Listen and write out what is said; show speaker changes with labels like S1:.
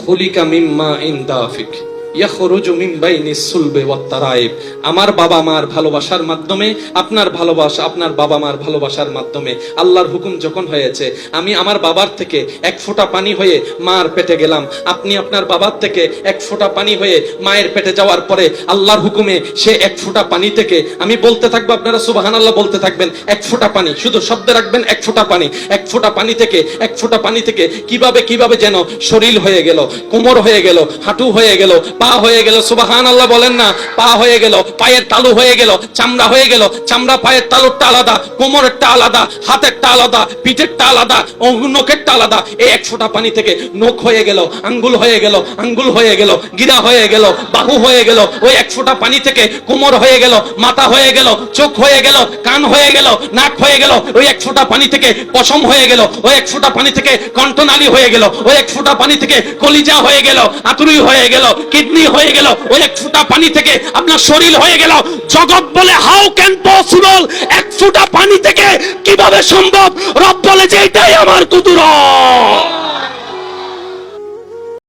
S1: খুলিকা মিম্মা ইন দাফিক ইয়াখরুজু মিন বাইনিস সুলবি ওয়াত তারাইব। আমার বাবা মার ভালোবাসার মাধ্যমে, আপনার ভালোবাসা, আপনার বাবা মার ভালোবাসার মাধ্যমে আল্লাহর হুকুম যখন হয়েছে, আমি আমার বাবার থেকে এক ফোঁটা পানি হয়ে মার পেটে গেলাম, আপনি আপনার বাবার থেকে এক ফোঁটা পানি হয়ে মায়ের পেটে যাওয়ার পরে আল্লাহর হুকুমে সে এক ফোঁটা পানি থেকে, আমি বলতে থাকবো, আপনারা সুবহানাল্লাহ বলতে থাকবেন, এক ফোঁটা পানি, শুধু শব্দে রাখবেন এক ফোঁটা পানি, এক ফোঁটা পানি থেকে, এক ফোঁটা পানি থেকে কিভাবে কিভাবে যেন শরীর হয়ে গেল, কোমর হয়ে গেল, হাঁটু হয়ে গেল, পা হয়ে গেল। সুবহানাল্লাহ বলেন না? পা হয়ে গেল, পায়ের তালু হয়ে গেল, চামড়া হয়ে গেল, চামড়া পায়ের তালুরটা আলাদা, কোমরেরটা আলাদা, হাতেরটা আলাদা, পিঠেরটা আলাদা, নখেরটা আলাদা। এই এক ফোঁটা পানি থেকে নখ হয়ে গেল, আঙ্গুল হয়ে গেল, আঙ্গুল হয়ে গেল, গিরা হয়ে গেল, বাহু হয়ে গেল। ওই এক ফোঁটা পানি থেকে কোমর হয়ে গেল, মাথা হয়ে গেল, চোখ হয়ে গেল, কান হয়ে গেল, নাক হয়ে গেল। ওই এক ফোঁটা পানি থেকে পশম হয়ে গেল, ওই এক ফোঁটা পানি থেকে কণ্ঠনালী হয়ে গেল, ওই এক ফোঁটা পানি থেকে কলিজা হয়ে গেল, আতুরি হয়ে গেল, কিডনি হয়ে গেল। ওই এক ফোঁটা পানি থেকে আপনার শরীর হয়ে গেল। জগৎ বলে হাউ ক্যান পসিবল, এক ফোঁটা পানি থেকে কিভাবে সম্ভব? রব বলে যে এটাই আমার কুদরত।